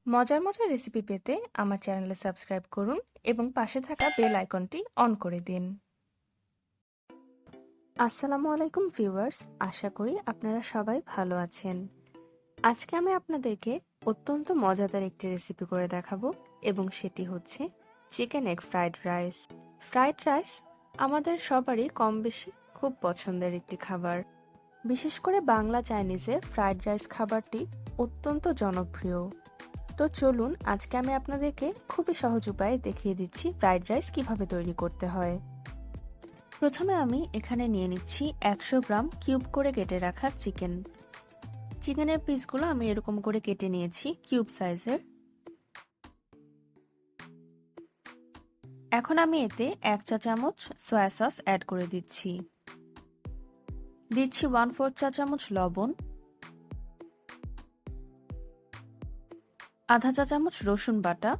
মজার মজার রেসিপি পেতে আমার চ্যানেলে সাবস্ক্রাইব করুন এবং পাশে থাকা বেল আইকনটি অন করে দিন। আসসালামু আলাইকুম ভিউয়ার্স, আশা করি আপনারা সবাই ভালো আছেন। আজকে আমি আপনাদেরকে অত্যন্ত মজাদার একটি রেসিপি করে দেখাবো এবং সেটি হচ্ছে chicken egg fried rice. Fried rice আমাদের সবারই কম বেশি খুব পছন্দের একটি খাবার। বিশেষ করে বাংলা চাইনিজে ফ্রাইড রাইস খাবারটি অত্যন্ত জনপ্রিয়। তো চলুন আজকে আমি আপনাদেরকে খুবই সহজ উপায়ে দেখিয়ে দিচ্ছি ফ্রাইড রাইস কিভাবে তৈরি করতে হয়। প্রথমে আমি এখানে নিয়ে নিচ্ছি 100 গ্রাম কিউব করে কেটে রাখা চিকেন। চিকেনের পিসগুলো আমি এরকম করে কেটে নিয়েছি কিউব সাইজের। এখন আমি এতে 1 চা চামচ সয়া সস অ্যাড করে দিচ্ছি। দিচ্ছি 1/4 চা চামচ লবণ, আধা চা চামচ রসুন বাটা,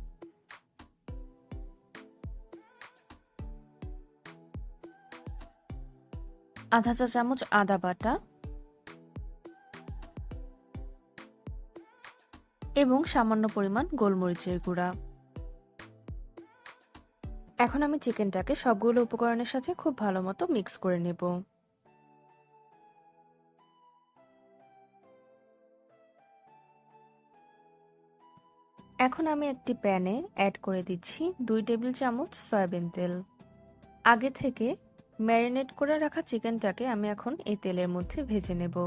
আধা চা চামচ আদা বাটা এবং সামান্য পরিমাণ গোলমরিচের গুঁড়া। এখন আমি চিকেনটাকে সবগুলো উপকরণের সাথে খুব ভালো মতো মিক্স করে নেব। এখন আমি একটি প্যানে অ্যাড করে দিচ্ছি 2 টেবিল চামচ সয়াবিন তেল। আগে থেকে ম্যারিনেট করে রাখা চিকেনটাকে আমি এখন এই তেলের মধ্যে ভেজে নেব।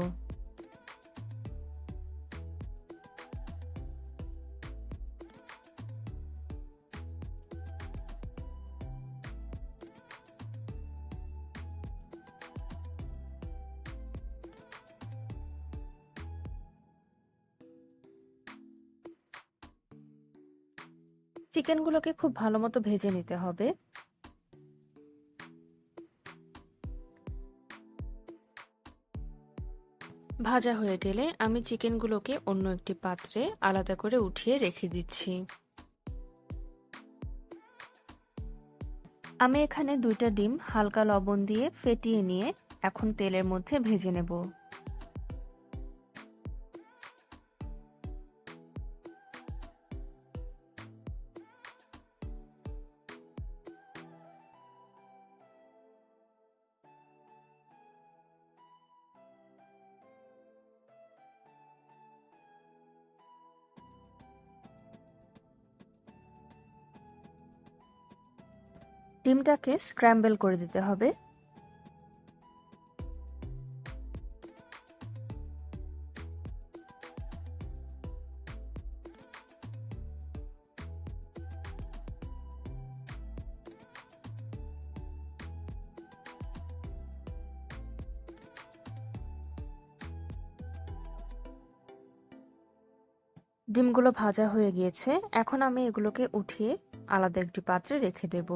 চিকেনগুলোকে খুব ভালো মতো ভেজে নিতে হবে। ভাজা হয়ে গেলে আমি চিকেনগুলোকে অন্য একটি পাত্রে আলাদা করে উঠিয়ে রেখে দিচ্ছি। আমি এখানে 2টা ডিম হালকা লবণ দিয়ে ফেটিয়ে নিয়ে এখন তেলের মধ্যে ভেজে নেব। ডিমটাকে স্ক্র্যাম্বল করে দিতে হবে। ডিমগুলো ভাজা হয়ে গিয়েছে, এখন আমি এগুলোকে উঠিয়ে আলাদা একটি পাত্রে রেখে দেব।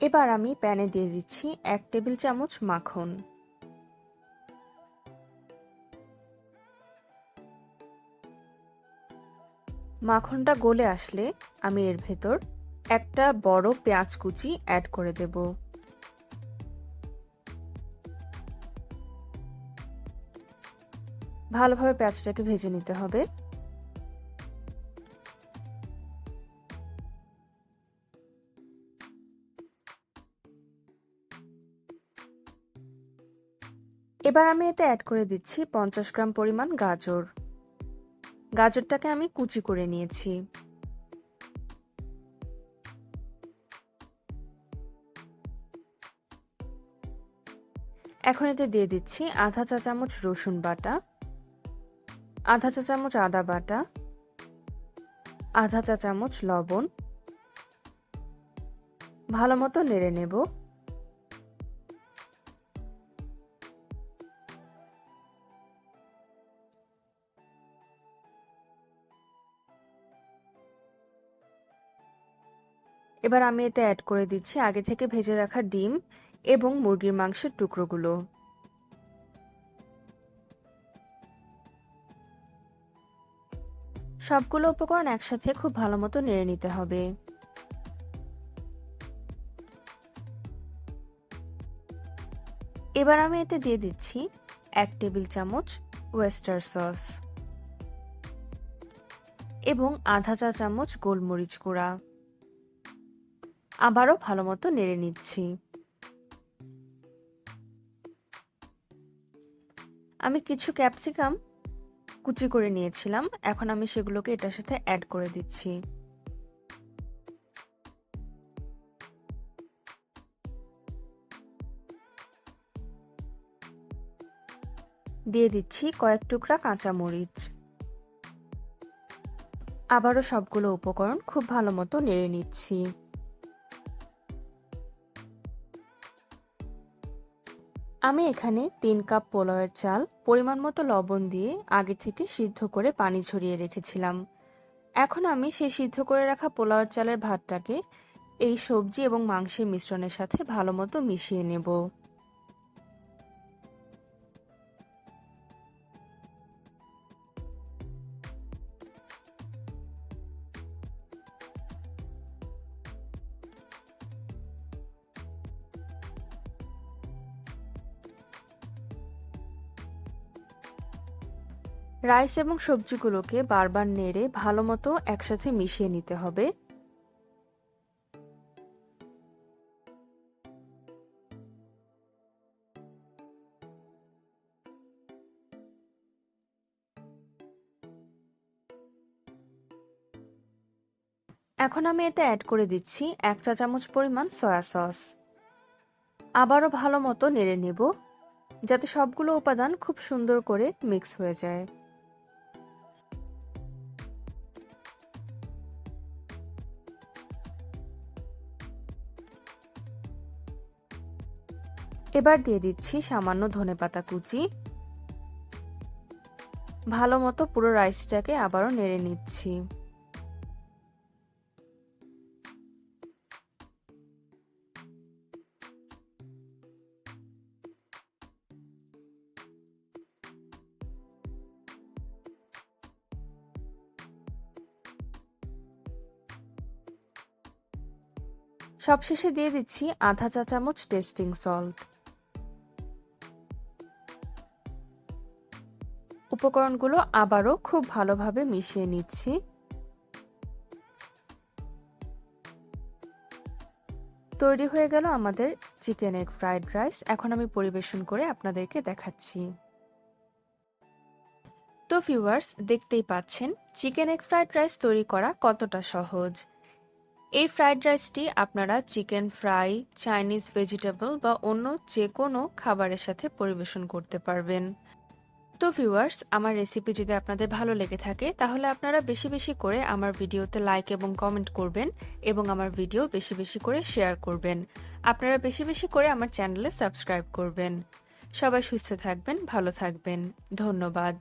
এবার আমি প্যানে দিয়ে দিচ্ছি 1 টেবিল চামচ মাখন। মাখনটা গলে আসলে আমি এর ভেতর একটা বড় পেঁয়াজ কুচি অ্যাড করে দেব। ভালোভাবে পেঁয়াজটাকে ভেজে নিতে হবে। এবার আমি এতে অ্যাড করে দিচ্ছি 50 গ্রাম পরিমাণ গাজর। গাজরটাকে আমি কুচি করে নিয়েছি। এখন এতে দিয়ে দিচ্ছি আধা চা চামচ রসুন বাটা, আধা চা চামচ আদা বাটা, আধা চা চামচ লবণ। ভালো মতো নেড়ে নেব। এবার আমি এতে অ্যাড করে দিচ্ছি আগে থেকে ভেজে রাখা ডিম এবং মুরগির মাংসের টুকরোগুলো। সবগুলো উপকরণ একসাথে খুব ভালো মতো নেড়ে নিতে হবে। এবার আমি এতে দিয়ে দিচ্ছি 1 টেবিল চামচ ওয়েস্টার সস এবং আধা চা চামচ গোলমরিচ গুঁড়া। আবারও ভালো মতো নেড়ে নিচ্ছি। আমি কিছু ক্যাপসিকাম কুচি করে নিয়েছিলাম, এখন আমি সেগুলোকে এটার সাথে অ্যাড করে দিচ্ছি। দিয়ে দিচ্ছি কয়েক টুকরা কাঁচামরিচ। আবারও সবগুলো উপকরণ খুব ভালো মতো নেড়ে নিচ্ছি। আমি এখানে 3 কাপ পোলাওয়ের চাল পরিমাণ মতো লবণ দিয়ে আগে থেকে সিদ্ধ করে পানি ঝরিয়ে রেখেছিলাম। এখন আমি সেই সিদ্ধ করে রাখা পোলাওয়ের চালের ভাতটাকে এই সবজি এবং মাংসের মিশ্রণের সাথে ভালো মতো মিশিয়ে নেব। রাইস এবং সবজিগুলোকে বারবার নেড়ে ভালো মতো একসাথে মিশিয়ে নিতে হবে। এখন আমি এতে অ্যাড করে দিচ্ছি 1 চা চামচ পরিমাণ সয়া সস। আবারও ভালো মতো নেড়ে নেব যাতে সবগুলো উপাদান খুব সুন্দর করে মিক্স হয়ে যায়। এবার দিয়ে দিচ্ছি সামান্য ধনেপাতা কুচি। ভালো মতো পুরো রাইসটাকে আবারও নেড়ে নিচ্ছি। সবশেষে দিয়ে দিচ্ছি আধা চা চামচ টেস্টিং সল্ট। উপকরণগুলো আবারও খুব ভালোভাবে মিশিয়ে নিচ্ছি। তৈরি হয়ে গেল আমাদের চিকেন এগ ফ্রাইড রাইস। এখন আমি পরিবেশন করে আপনাদেরকে দেখাচ্ছি। তো ভিউয়ার্স, দেখতেই পাচ্ছেন চিকেন এগ ফ্রাইড রাইস তৈরি করা কতটা সহজ। এই ফ্রাইড রাইসটি আপনারা চিকেন ফ্রাই, চাইনিজ ভেজিটেবল বা অন্য যে কোনো খাবারের সাথে পরিবেশন করতে পারবেন। তো ভিউয়ার্স, আমার রেসিপি যদি আপনাদের ভালো লেগে থাকে তাহলে আপনারা বেশি বেশি করে আমার ভিডিওতে লাইক এবং কমেন্ট করবেন এবং আমার ভিডিও বেশি বেশি করে শেয়ার করবেন। আপনারা বেশি বেশি করে আমার চ্যানেলে সাবস্ক্রাইব করবেন। সবাই সুস্থ থাকবেন, ভালো থাকবেন। ধন্যবাদ।